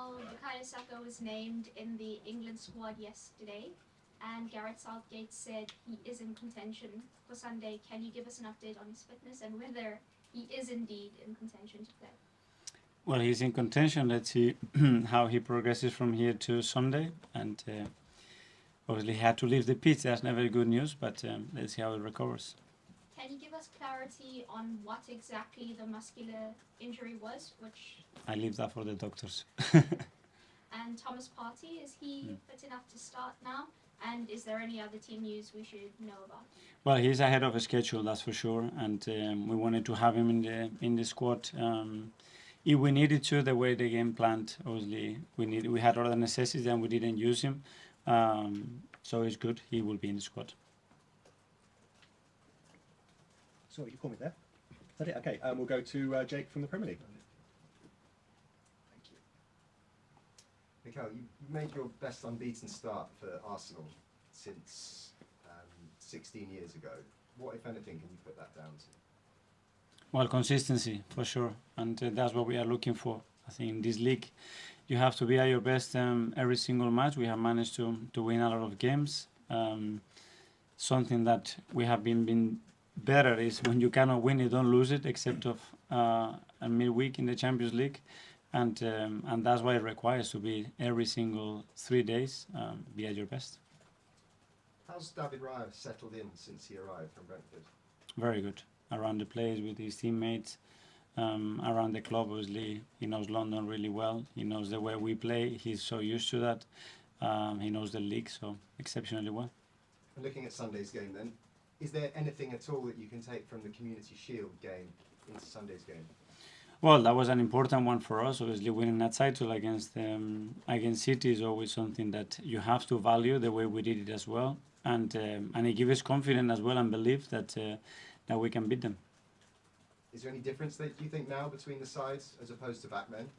Mikel Saka was named in the England squad yesterday, and Gareth Southgate said he is in contention for Sunday. Can you give us an update on his fitness and whether he is indeed in contention to play? Well, he's in contention. Let's see how he progresses from here to Sunday. And obviously he had to leave the pitch. That's never good news, but let's see how it recovers. Can you give us clarity on what exactly the muscular injury was? I leave that for the doctors. And Thomas Partey, is he fit enough to start now? And is there any other team news we should know about? Well, he's ahead of a schedule, that's for sure, and we wanted to have him in the squad. If we needed to, the way the game planned, obviously we had other necessities and we didn't use him. So it's good. He will be in the squad. So you call me there. Is that it? Okay. We'll go to Jake from the Premier League. Thank you. Mikel, you made your best unbeaten start for Arsenal since 16 years ago. What, if anything, can you put that down to? Well, consistency, for sure. And that's what we are looking for. I think in this league, you have to be at your best every single match. We have managed to win a lot of games. Something that we have been better is when you cannot win, you don't lose it, except of a midweek in the Champions League. And that's why it requires to be every single 3 days, be at your best. How's David Raya settled in since he arrived from Brentford? Very good. Around the players with his teammates, around the club, obviously, he knows London really well. He knows the way we play. He's so used to that. He knows the league so exceptionally well. And looking at Sunday's game then, is there anything at all that you can take from the Community Shield game into Sunday's game? Well, that was an important one for us. Obviously, winning that title against City is always something that you have to value the way we did it as well. And it gives us confidence as well and belief that we can beat them. Is there any difference that you think now between the sides as opposed to back then?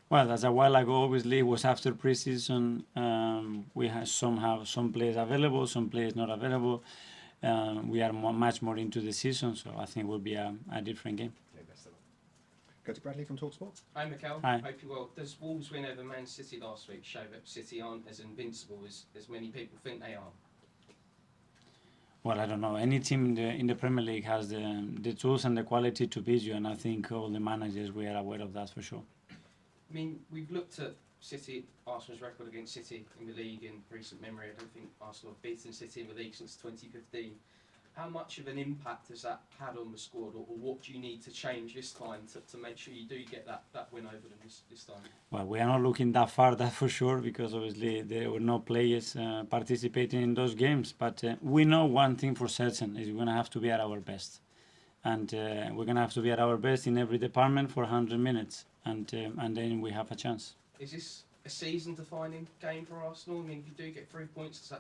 Well, that's a while ago. Obviously, it was after pre-season. We have some players available, some players not available. We are much more into the season, so I think it will be a different game. Okay, best of luck. Go to Bradley from TalkSport. Hi Mikel, Hi. hope you're well. Does Wolves win over Man City last week show that City aren't as invincible as many people think they are? Well, I don't know. Any team in the Premier League has the tools and the quality to beat you, and I think all the managers, we are aware of that for sure. I mean, we've looked at Arsenal's record against City in the league in recent memory. I don't think Arsenal have beaten City in the league since 2015. How much of an impact has that had on the squad, or what do you need to change this time to make sure you do get that win over them this time? Well, we are not looking that far, that for sure, because obviously there were no players participating in those games. But we know one thing for certain, is we're going to have to be at our best. And we're going to have to be at our best in every department for 100 minutes. And then we have a chance. Is this a season-defining game for Arsenal? I mean, if you do get 3 points,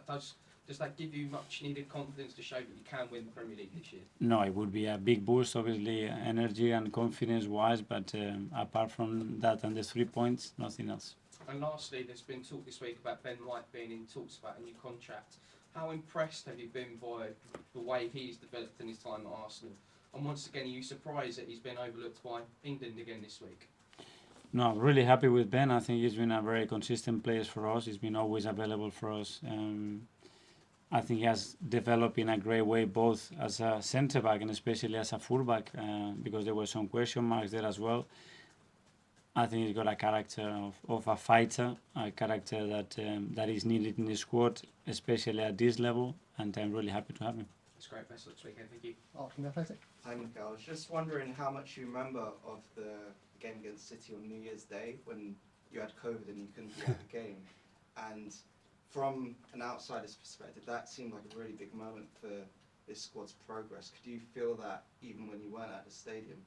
does that give you much-needed confidence to show that you can win the Premier League this year? No, it would be a big boost, obviously, energy and confidence-wise, but apart from that and the 3 points, nothing else. And lastly, there's been talk this week about Ben White being in talks about a new contract. How impressed have you been by the way he's developed in his time at Arsenal? And once again, are you surprised that he's been overlooked by England again this week? No, I'm really happy with Ben. I think he's been a very consistent player for us. He's been always available for us. I think he has developed in a great way, both as a centre-back and especially as a full-back, because there were some question marks there as well. I think he's got a character of a fighter, a character that is needed in the squad, especially at this level, and I'm really happy to have him. That's great. Best of luck this weekend. Thank you. Art from the Athletic. Hi Mikel, I was just wondering how much you remember of the game against City on New Year's Day when you had COVID and you couldn't be at the game. And from an outsider's perspective, that seemed like a really big moment for this squad's progress. Could you feel that even when you weren't at the stadium?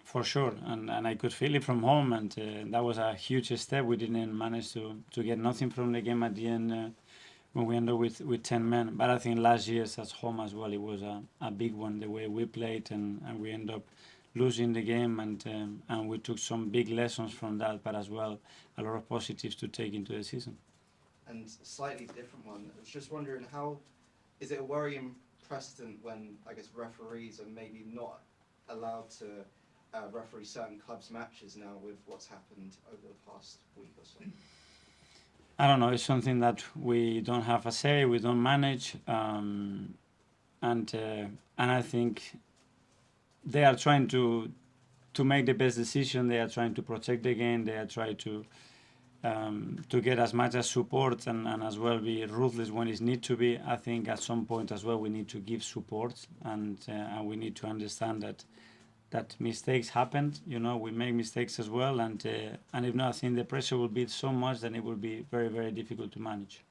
For sure, and I could feel it from home, and that was a huge step. We didn't manage to get nothing from the game at the end when we ended with 10 men. But I think last year's at home as well, it was a big one, the way we played, and we ended up losing the game, and we took some big lessons from that, but as well a lot of positives to take into the season. And a slightly different one, I was just wondering, how is it a worrying precedent when, I guess, referees are maybe not allowed to referee certain clubs' matches now with what's happened over the past week or so? I don't know. It's something that we don't have a say. We don't manage, and I think they are trying to make the best decision. They are trying to protect the game. They are trying to get as much as support and as well be ruthless when it needs to be. I think at some point as well we need to give support, and we need to understand that mistakes happened. You know, we make mistakes as well, and if not, I think the pressure will be so much that it will be very, very difficult to manage.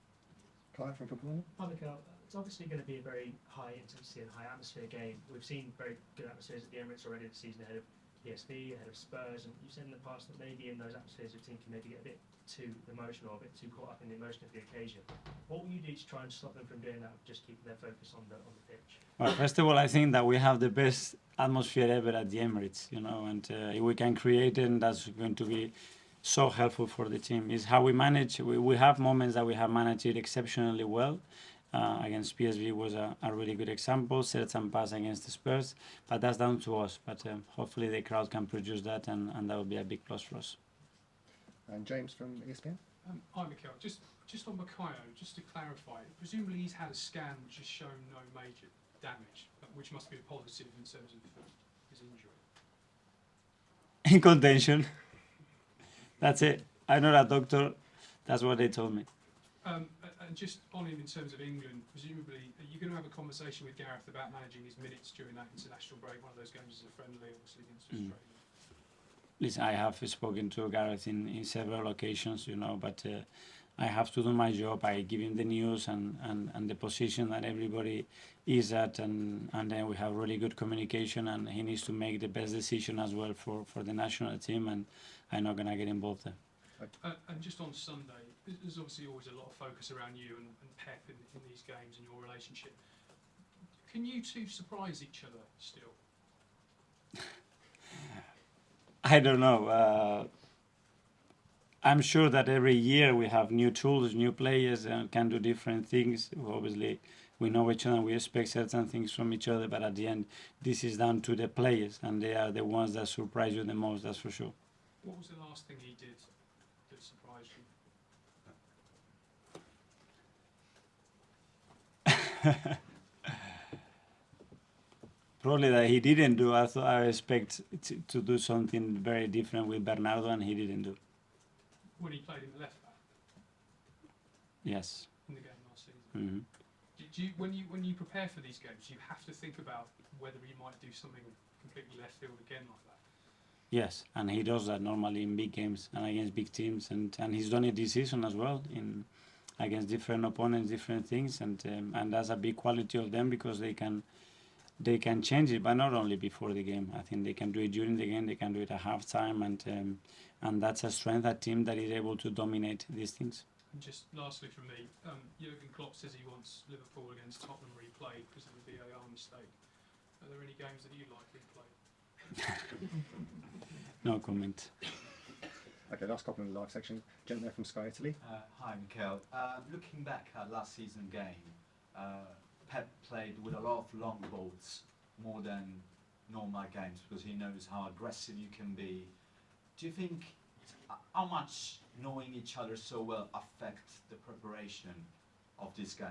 Clive from Football. Hi, Mikel. It's obviously going to be a very high intensity and high atmosphere game. We've seen very good atmospheres at the Emirates already this season, ahead of PSV, ahead of Spurs, and you've said in the past that maybe in those atmospheres your team can maybe get a bit too emotional, or a bit too caught up in the emotion of the occasion. What will you do to try and stop them from doing that, just keeping their focus on the pitch? Well, first of all, I think that we have the best atmosphere ever at the Emirates, you know, and if we can create it, that's going to be so helpful for the team. Is how we manage. We have moments that we have managed it exceptionally well. Against PSV was a really good example, certain pass against the Spurs, but that's down to us. But hopefully the crowd can produce that, and that will be a big plus for us. And James from ESPN. Hi, Mikel. Just on Bukayo, just to clarify, presumably he's had a scan which has shown no major damage, which must be a positive in terms of his injury. In contention. That's it. I'm not a doctor. That's what they told me. And just on him in terms of England, presumably, are you going to have a conversation with Gareth about managing his minutes during that international break? One of those games is a friendly, obviously, against Australia. Listen, I have spoken to Gareth in several occasions, you know, but I have to do my job. I give him the news and the position that everybody is at, and then we have really good communication, and he needs to make the best decision as well for the national team, and I'm not going to get involved there. And just on Sunday, there's obviously always a lot of focus around you and Pep in these games and your relationship. Can you two surprise each other still? I don't know. I'm sure that every year we have new tools, new players, and can do different things. Obviously, we know each other and we expect certain things from each other, but at the end, this is down to the players, and they are the ones that surprise you the most, that's for sure. What was the last thing he did that surprised you? Probably that he didn't do. I expect to do something very different with Bernardo, and he didn't do. When he played in the left back Yes. in the game last season. Mm-hmm. When you prepare for these games, you have to think about whether he might do something completely left field again like that. Yes, and he does that normally in big games and against big teams, and he's done it this season as well in against different opponents, different things, and that's a big quality of them, because they can change it, but not only before the game. I think they can do it during the game, they can do it at halftime, and that's a strength, a team that is able to dominate these things. And just lastly from me, Jurgen Klopp says he wants Liverpool against Tottenham replayed because of the VAR mistake. Are there any games that you'd like replayed? No comment. Okay, last couple in the live section. Gentleman from Sky Italy. Hi, Mikel. Looking back at last season's game, Pep played with a lot of long balls, more than normal games, because he knows how aggressive you can be. Do you think how much knowing each other so well affects the preparation of this game?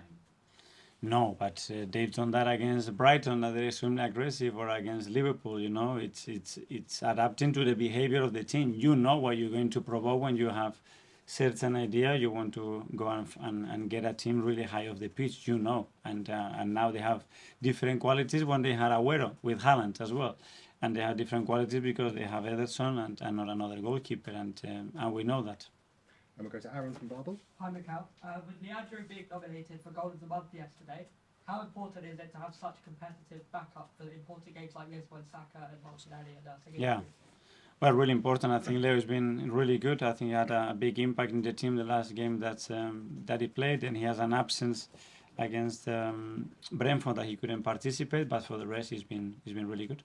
No, but they've done that against Brighton, that they're extremely aggressive, or against Liverpool. You know, it's adapting to the behavior of the team. You know what you're going to provoke when you have certain idea. You want to go and get a team really high off the pitch. You know, and now they have different qualities. When they had Agüero with Haaland as well, and they have different qualities because they have Ederson and not another goalkeeper, and we know that. And we'll go to Aaron from Babel. Hi, Mikel. With Leandro being nominated for Goal of the Month yesterday, how important is it to have such competitive backup for important games like this when Saka and Martinelli are singing? Yeah, well, really important. I think Leo's been really good. I think he had a big impact in the team the last game that he played, and he has an absence against Brentford that he couldn't participate, but for the rest, he's been really good.